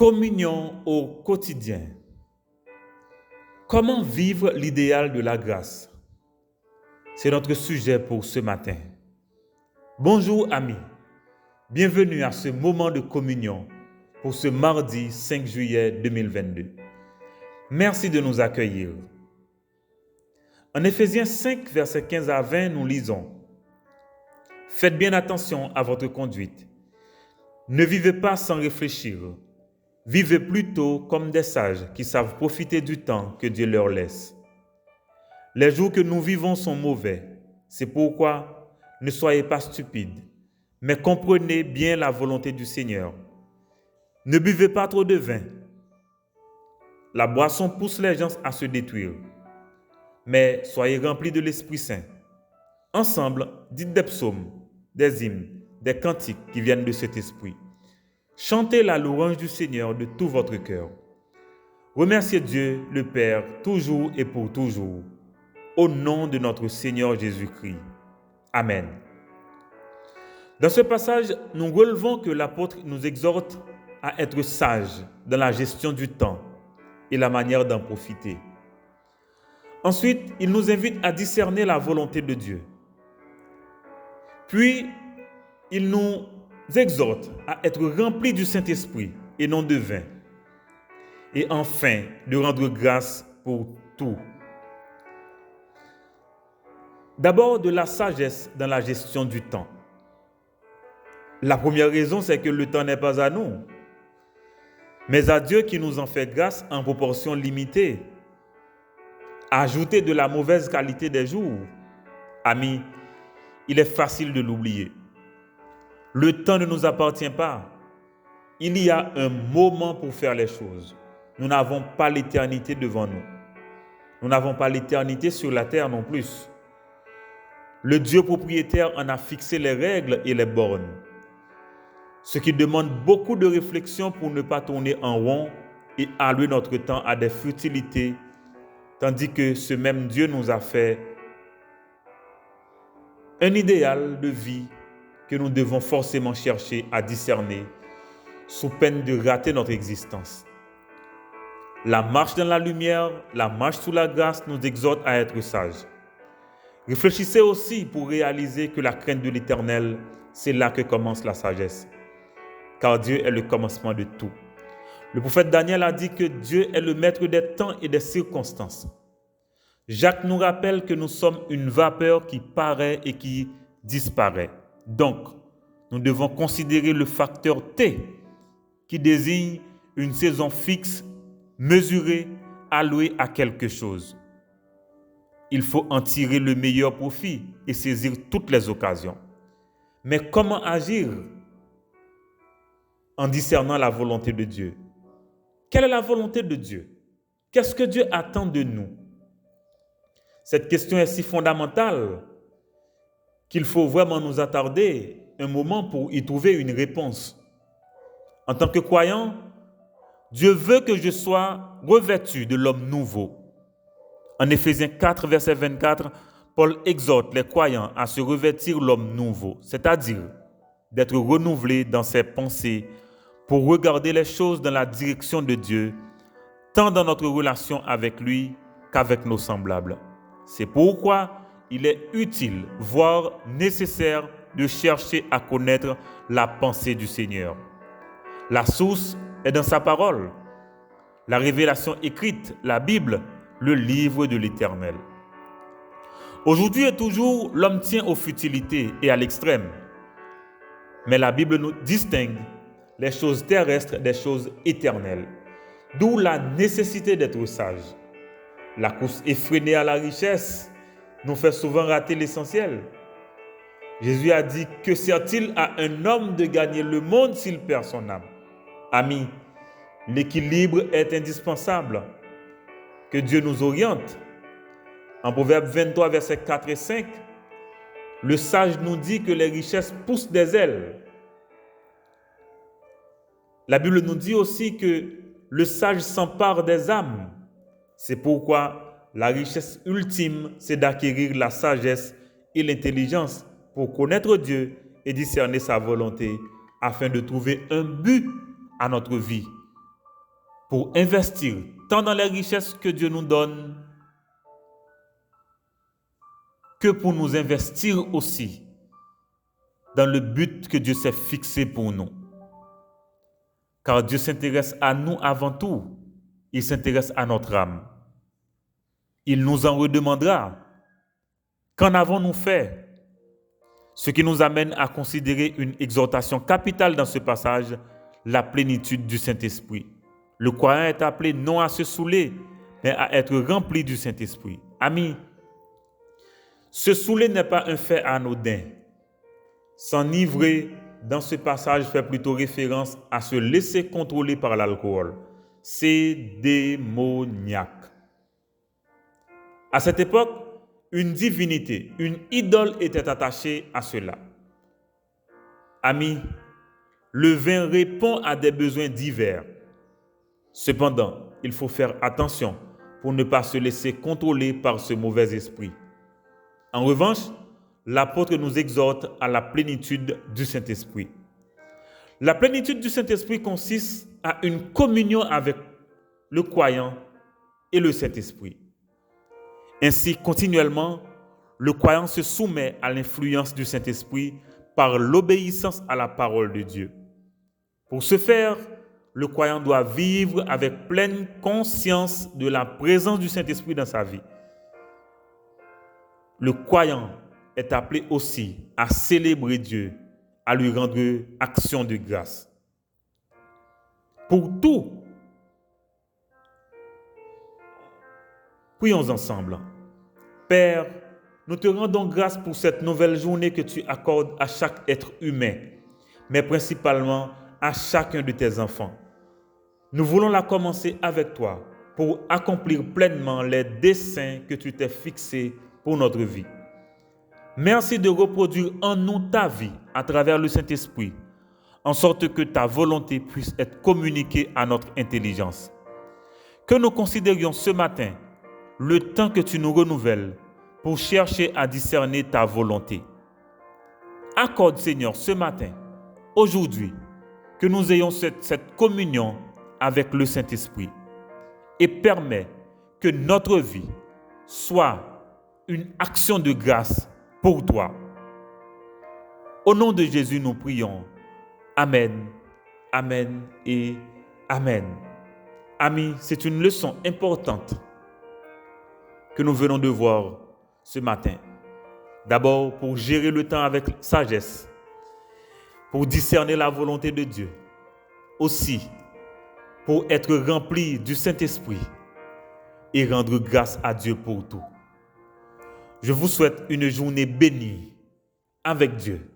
Communion au quotidien. Comment vivre l'idéal de la grâce? C'est notre sujet pour ce matin. Bonjour amis, bienvenue à ce moment de communion pour ce mardi 5 juillet 2022. Merci de nous accueillir. En Éphésiens 5, versets 15 à 20, nous lisons: Faites bien attention à votre conduite. Ne vivez pas sans réfléchir. Vivez plutôt comme des sages qui savent profiter du temps que Dieu leur laisse. Les jours que nous vivons sont mauvais. C'est pourquoi ne soyez pas stupides, mais comprenez bien la volonté du Seigneur. Ne buvez pas trop de vin. La boisson pousse les gens à se détruire. Mais soyez remplis de l'Esprit Saint. Ensemble, dites des psaumes, des hymnes, des cantiques qui viennent de cet esprit. Chantez la louange du Seigneur de tout votre cœur. Remerciez Dieu, le Père, toujours et pour toujours, au nom de notre Seigneur Jésus-Christ. Amen. Dans ce passage, nous relevons que l'apôtre nous exhorte à être sages dans la gestion du temps et la manière d'en profiter. Ensuite, il nous invite à discerner la volonté de Dieu. Puis, il nous exhorte à être remplis du Saint-Esprit et non de vin. Et enfin, de rendre grâce pour tout. D'abord, de la sagesse dans la gestion du temps. La première raison, c'est que le temps n'est pas à nous, mais à Dieu qui nous en fait grâce en proportion limitée. Ajouter de la mauvaise qualité des jours, amis, il est facile de l'oublier. Le temps ne nous appartient pas. Il y a un moment pour faire les choses. Nous n'avons pas l'éternité devant nous. Nous n'avons pas l'éternité sur la terre non plus. Le Dieu propriétaire en a fixé les règles et les bornes. Ce qui demande beaucoup de réflexion pour ne pas tourner en rond et allouer notre temps à des futilités, tandis que ce même Dieu nous a fait un idéal de vie que nous devons forcément chercher à discerner sous peine de rater notre existence. La marche dans la lumière, la marche sous la grâce nous exhorte à être sages. Réfléchissez aussi pour réaliser que la crainte de l'Éternel, c'est là que commence la sagesse. Car Dieu est le commencement de tout. Le prophète Daniel a dit que Dieu est le maître des temps et des circonstances. Jacques nous rappelle que nous sommes une vapeur qui paraît et qui disparaît. Donc, nous devons considérer le facteur T qui désigne une saison fixe, mesurée, allouée à quelque chose. Il faut en tirer le meilleur profit et saisir toutes les occasions. Mais comment agir en discernant la volonté de Dieu? Quelle est la volonté de Dieu? Qu'est-ce que Dieu attend de nous? Cette question est si fondamentale qu'il faut vraiment nous attarder un moment pour y trouver une réponse. En tant que croyant, Dieu veut que je sois revêtu de l'homme nouveau. En Éphésiens 4, verset 24, Paul exhorte les croyants à se revêtir l'homme nouveau, c'est-à-dire d'être renouvelé dans ses pensées pour regarder les choses dans la direction de Dieu, tant dans notre relation avec lui qu'avec nos semblables. C'est pourquoi il est utile, voire nécessaire, de chercher à connaître la pensée du Seigneur. La source est dans sa parole. La révélation écrite, la Bible, le livre de l'Éternel. Aujourd'hui et toujours, l'homme tient aux futilités et à l'extrême. Mais la Bible nous distingue les choses terrestres des choses éternelles. D'où la nécessité d'être sage. La course effrénée à la richesse nous fait souvent rater l'essentiel. Jésus a dit: que sert-il à un homme de gagner le monde s'il perd son âme? Amis, l'équilibre est indispensable. Que Dieu nous oriente. En Proverbe 23, versets 4 et 5, le sage nous dit que les richesses poussent des ailes. La Bible nous dit aussi que le sage s'empare des âmes. C'est pourquoi la richesse ultime, c'est d'acquérir la sagesse et l'intelligence pour connaître Dieu et discerner sa volonté afin de trouver un but à notre vie pour investir tant dans les richesses que Dieu nous donne, que pour nous investir aussi dans le but que Dieu s'est fixé pour nous. Car Dieu s'intéresse à nous avant tout. Il s'intéresse à notre âme. Il nous en redemandera. Qu'en avons-nous fait? Ce qui nous amène à considérer une exhortation capitale dans ce passage, la plénitude du Saint-Esprit. Le croyant est appelé non à se saouler, mais à être rempli du Saint-Esprit. Amis, se saouler n'est pas un fait anodin. S'enivrer dans ce passage fait plutôt référence à se laisser contrôler par l'alcool. C'est démoniaque. À cette époque, une divinité, une idole était attachée à cela. Amis, le vin répond à des besoins divers. Cependant, il faut faire attention pour ne pas se laisser contrôler par ce mauvais esprit. En revanche, l'apôtre nous exhorte à la plénitude du Saint-Esprit. La plénitude du Saint-Esprit consiste à une communion avec le croyant et le Saint-Esprit. Ainsi, continuellement, le croyant se soumet à l'influence du Saint-Esprit par l'obéissance à la parole de Dieu. Pour ce faire, le croyant doit vivre avec pleine conscience de la présence du Saint-Esprit dans sa vie. Le croyant est appelé aussi à célébrer Dieu, à lui rendre action de grâce. Pour tout, prions ensemble. Père, nous te rendons grâce pour cette nouvelle journée que tu accordes à chaque être humain, mais principalement à chacun de tes enfants. Nous voulons la commencer avec toi pour accomplir pleinement les desseins que tu t'es fixés pour notre vie. Merci de reproduire en nous ta vie à travers le Saint-Esprit, en sorte que ta volonté puisse être communiquée à notre intelligence. Que nous considérions ce matin le temps que tu nous renouvelles pour chercher à discerner ta volonté. Accorde, Seigneur, ce matin, aujourd'hui, que nous ayons cette communion avec le Saint-Esprit et permets que notre vie soit une action de grâce pour toi. Au nom de Jésus, nous prions. Amen, amen et amen. Amis, c'est une leçon importante que nous venons de voir ce matin. D'abord, pour gérer le temps avec sagesse, pour discerner la volonté de Dieu. Aussi, pour être rempli du Saint-Esprit et rendre grâce à Dieu pour tout. Je vous souhaite une journée bénie avec Dieu.